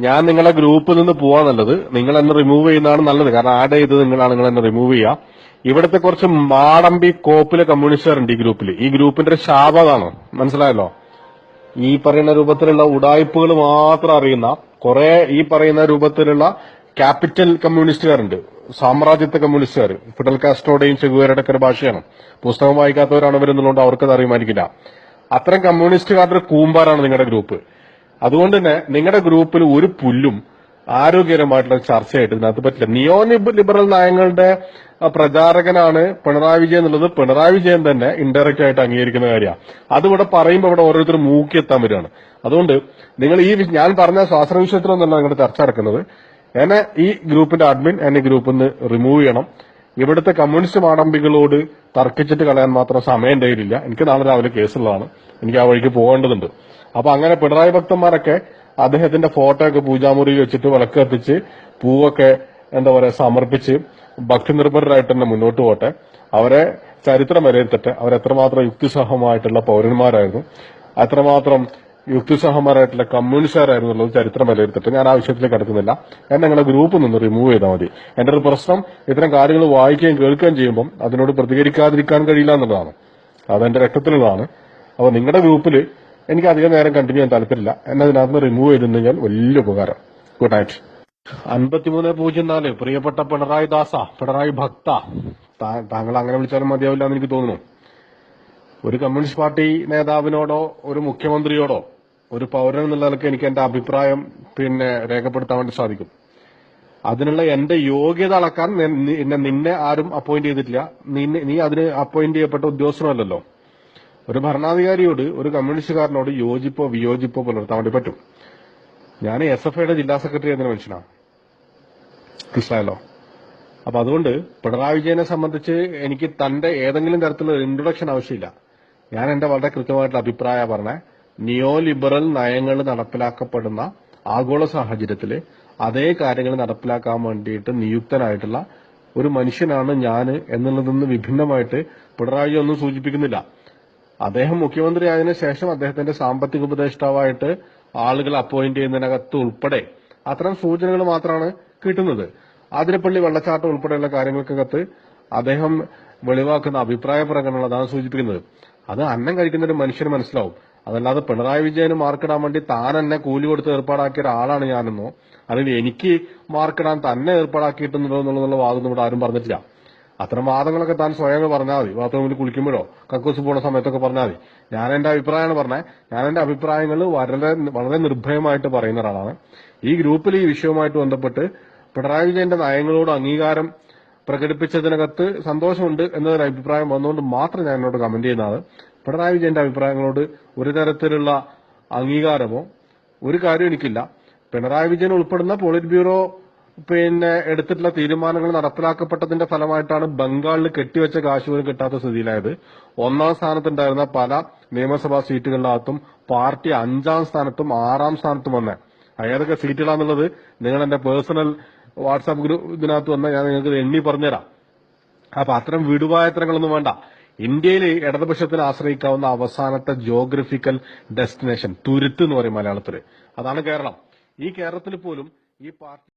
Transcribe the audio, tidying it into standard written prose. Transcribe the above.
ഞാൻ നിങ്ങളെ ഗ്രൂപ്പിൽ നിന്ന് പോവാൻ നല്ലത്. നിങ്ങൾ എന്നെ റിമൂവ് ചെയ്യുന്നതാണ് നല്ലത്. കാരണം ആഡ് ചെയ്തത് നിങ്ങളാണ്. നിങ്ങൾ എന്നെ റിമൂവ് ചെയ്യുക. ഇവിടുത്തെ കുറച്ച് മാടമ്പി കോപ്പിലെ കമ്മ്യൂണിസ്റ്റുകാരുണ്ട് ഈ ഗ്രൂപ്പിൽ. ഈ ഗ്രൂപ്പിന്റെ ഒരു ശാപതാണ്. മനസ്സിലായല്ലോ? ഈ പറയുന്ന രൂപത്തിലുള്ള ഉടായ്പകൾ മാത്രം അറിയുന്ന കുറെ ഈ പറയുന്ന രൂപത്തിലുള്ള ക്യാപിറ്റൽ കമ്മ്യൂണിസ്റ്റുകാരുണ്ട്. സാമ്രാജ്യത്വ കമ്മ്യൂണിസ്റ്റുകാർ. ഫിഡൽ കാസ്ട്രോയുടെയും ചെഗുവേരയുടെ ഒക്കെ ഒരു ഭാഷയാണ്. പുസ്തകം വായിക്കാത്തവരാണ് അവരെന്നുള്ളത് അവർക്കത് അറിയുമായിരിക്കില്ല. അത്തരം കമ്മ്യൂണിസ്റ്റുകാരുടെ ഒരു കൂമ്പാരാണ് നിങ്ങളുടെ ഗ്രൂപ്പ്. അതുകൊണ്ട് തന്നെ നിങ്ങളുടെ ഗ്രൂപ്പിൽ ഒരു പുല്ലും ആരോഗ്യകരമായിട്ടുള്ള ചർച്ചയായിട്ട് ഇതിനകത്ത് പറ്റില്ല. നിയോ ലിബറൽ നയങ്ങളുടെ പ്രചാരകനാണ് പിണറായി വിജയൻ എന്നുള്ളത് പിണറായി വിജയൻ തന്നെ ഇൻഡയറക്റ്റ് ആയിട്ട് അംഗീകരിക്കുന്ന കാര്യമാണ്. അതിവിടെ പറയുമ്പോൾ ഇവിടെ ഓരോരുത്തർ മൂക്കിയെത്താൻ വരികയാണ്. അതുകൊണ്ട് നിങ്ങൾ ഞാൻ പറഞ്ഞ സ്വാശ്രയ വിഷയത്തിലൊന്നല്ല നിങ്ങളുടെ ചർച്ച നടക്കുന്നത്. എന്നെ ഈ ഗ്രൂപ്പിന്റെ അഡ്മിൻ എന്നെ ഗ്രൂപ്പിൽ നിന്ന് റിമൂവ് ചെയ്യണം. ഇവിടുത്തെ കമ്മ്യൂണിസ്റ്റ് മാടമ്പികളോട് തർക്കിച്ചിട്ട് കളയാൻ മാത്രം സമയം എന്റെ കയ്യിലില്ല. എനിക്ക് നാളെ രാവിലെ കേസുള്ളതാണ്. എനിക്ക് ആ വഴിക്ക് പോകേണ്ടതുണ്ട്. അപ്പൊ അങ്ങനെ പിണറായി ഭക്തന്മാരൊക്കെ അദ്ദേഹത്തിന്റെ ഫോട്ടോ ഒക്കെ പൂജാമുറിയിൽ വെച്ചിട്ട് വിളക്ക് കത്തിച്ച് പൂവൊക്കെ എന്താ പറയാ സമർപ്പിച്ച് ഭക്തി നിർഭരരായിട്ട് തന്നെ മുന്നോട്ട് പോട്ടെ. അവരെ ചരിത്രം വിലയിരുത്തട്ടെ. അവരെത്രമാത്രം യുക്തിസഹമായിട്ടുള്ള പൗരന്മാരായിരുന്നു, അത്രമാത്രം യുക്തിസഹമാരായിട്ടുള്ള കമ്മ്യൂണിസ്റ്റുകാരായിരുന്നു എന്നുള്ളത് ചരിത്രം വിലയിരുത്തട്ടെ. ഞാൻ ആ വിഷയത്തിലേക്ക് കടക്കുന്നില്ല. എന്നെ നിങ്ങളുടെ ഗ്രൂപ്പിൽ നിന്ന് റിമൂവ് ചെയ്താൽ മതി. എന്റെ ഒരു പ്രശ്നം ഇത്തരം കാര്യങ്ങൾ വായിക്കുകയും കേൾക്കുകയും ചെയ്യുമ്പോൾ അതിനോട് പ്രതികരിക്കാതിരിക്കാൻ കഴിയില്ല എന്നുള്ളതാണ്. അതെന്റെ രക്തത്തിലുള്ളതാണ്. അപ്പൊ നിങ്ങളുടെ ഗ്രൂപ്പിൽ എനിക്ക് അധികം നേരം കണ്ടിന്യൂ ചെയ്യാൻ താല്പര്യമില്ല. എന്നെ അതിനകത്ത് റിമൂവ് ചെയ്തിട്ടുണ്ടെങ്കിൽ വലിയ ഉപകാരം. Good night. 5304 പ്രിയപ്പെട്ട പിണറായി ദാസ, പിണറായി ഭക്ത, താങ്കൾ അങ്ങനെ വിളിച്ചാലും മതിയാവില്ല എന്ന് എനിക്ക് തോന്നുന്നു. ഒരു കമ്മ്യൂണിസ്റ്റ് പാർട്ടി നേതാവിനോടോ ഒരു മുഖ്യമന്ത്രിയോടോ ഒരു പൗരൻ എന്നുള്ള നിലയ്ക്ക് എനിക്ക് എന്റെ അഭിപ്രായം രേഖപ്പെടുത്താൻ വേണ്ടി സാധിക്കും. അതിനുള്ള എന്റെ യോഗ്യത അളക്കാൻ നിന്നെ ആരും അപ്പോയിന്റ് ചെയ്തിട്ടില്ല. നീ അതിന് അപ്പോയിന്റ് ചെയ്യപ്പെട്ട ഉദ്യോഗസ്ഥനല്ലോ. ഒരു ഭരണാധികാരിയോട് ഒരു കമ്മ്യൂണിസ്റ്റുകാരനോട് യോജിപ്പോ വിയോജിപ്പോ പുലർത്താൻ വേണ്ടി പറ്റും. ഞാൻ SFIയുടെ ജില്ലാ സെക്രട്ടറി എന്ന മനുഷ്യനാണ്. മനസ്സിലായല്ലോ? അപ്പൊ അതുകൊണ്ട് പിണറായി വിജയനെ സംബന്ധിച്ച് എനിക്ക് തന്റെ ഏതെങ്കിലും തരത്തിലുള്ള ഇൻട്രൊഡക്ഷൻ ആവശ്യമില്ല. ഞാൻ എന്റെ വളരെ കൃത്യമായിട്ടുള്ള അഭിപ്രായം പറഞ്ഞ നിയോ ലിബറൽ നയങ്ങൾ നടപ്പിലാക്കപ്പെടുന്ന ആഗോള സാഹചര്യത്തിൽ അതേ കാര്യങ്ങൾ നടപ്പിലാക്കാൻ വേണ്ടിയിട്ട് നിയുക്തനായിട്ടുള്ള ഒരു മനുഷ്യനാണ് ഞാൻ എന്നുള്ളതൊന്നും വിഭിന്നമായിട്ട് പിണറായി ഒന്നും സൂചിപ്പിക്കുന്നില്ല. അദ്ദേഹം മുഖ്യമന്ത്രി ആയതിനു ശേഷം അദ്ദേഹത്തിന്റെ സാമ്പത്തിക ഉപദേഷ്ടാവായിട്ട് ആളുകൾ അപ്പോയിന്റ് ചെയ്യുന്നതിനകത്ത് ഉൾപ്പെടെ അത്തരം സൂചനകൾ മാത്രമാണ് കിട്ടുന്നത്. ആതിരപ്പള്ളി വെള്ളച്ചാട്ടം ഉൾപ്പെടെയുള്ള കാര്യങ്ങൾക്കകത്ത് അദ്ദേഹം വെളിവാക്കുന്ന അഭിപ്രായ പ്രകടനങ്ങൾ അതാണ് സൂചിപ്പിക്കുന്നത്. അത് അന്നം കഴിക്കുന്ന ഒരു മനുഷ്യന് മനസ്സിലാവും. അതല്ലാതെ പിണറായി വിജയന് മാർക്കിടാൻ വേണ്ടി താൻ എന്നെ കൂലി കൊടുത്ത് ഏർപ്പാടാക്കിയ ഒരാളാണ് ഞാനെന്നോ അല്ലെങ്കിൽ എനിക്ക് മാർക്കിടാൻ തന്നെ ഏർപ്പാടാക്കിയിട്ടുണ്ടോ എന്നുള്ള വാദം ഇവിടെ ആരും പറഞ്ഞിട്ടില്ല. അത്തരം വാദങ്ങളൊക്കെ താൻ സ്വയം പറഞ്ഞാൽ മതി. ബാത്റൂമിൽ കുളിക്കുമ്പോഴോ കക്കൂസ് പോണ സമയത്തൊക്കെ പറഞ്ഞാൽ മതി. ഞാൻ എന്റെ അഭിപ്രായമാണ് പറഞ്ഞത്. ഞാൻ എന്റെ അഭിപ്രായങ്ങൾ വളരെ നിർഭയമായിട്ട് പറയുന്ന ഒരാളാണ്. ഈ ഗ്രൂപ്പിൽ ഈ വിഷയവുമായിട്ട് ബന്ധപ്പെട്ട് പിണറായി വിജയന്റെ നയങ്ങളോട് അംഗീകാരം പ്രകടിപ്പിച്ചതിനകത്ത് സന്തോഷമുണ്ട് എന്നൊരു അഭിപ്രായം വന്നുകൊണ്ട് മാത്രം ഞാൻ എന്നോട് കമന്റ് ചെയ്യുന്നതാണ്. പിണറായി വിജയന്റെ അഭിപ്രായങ്ങളോട് ഒരു തരത്തിലുള്ള അംഗീകാരമോ ഒരു കാര്യം എനിക്കില്ല. പിണറായി വിജയൻ ഉൾപ്പെടുന്ന പോളിറ്റ് ബ്യൂറോ എടുത്തിട്ടുള്ള തീരുമാനങ്ങൾ നടപ്പിലാക്കപ്പെട്ടതിന്റെ ഫലമായിട്ടാണ് ബംഗാളിൽ കെട്ടിവെച്ച കാശ് പോലും കിട്ടാത്ത സ്ഥിതിയിലായത്. 1ാം സ്ഥാനത്തുണ്ടായിരുന്ന പല നിയമസഭാ സീറ്റുകളിനകത്തും പാർട്ടി 5ാം സ്ഥാനത്തും 6ാം സ്ഥാനത്തും വന്നേ. ഏതൊക്കെ സീറ്റുകളാന്നുള്ളത് നിങ്ങൾ എന്റെ പേഴ്സണൽ വാട്സാപ്പ് ഗ്രൂപ്പ് ഇതിനകത്ത് വന്നാൽ ഞാൻ നിങ്ങൾക്ക് എണ്ണി പറഞ്ഞുതരാം. അപ്പൊ അത്തരം വിടുവായത്തരങ്ങളൊന്നും വേണ്ട. ഇന്ത്യയിൽ ഇടതുപക്ഷത്തിന് ആശ്രയിക്കാവുന്ന അവസാനത്തെ ജോഗ്രഫിക്കൽ ഡെസ്റ്റിനേഷൻ തുരുത്ത് എന്ന് പറയും മലയാളത്തിൽ. അതാണ് കേരളം. ഈ കേരളത്തിൽ പോലും ഈ പാർട്ടി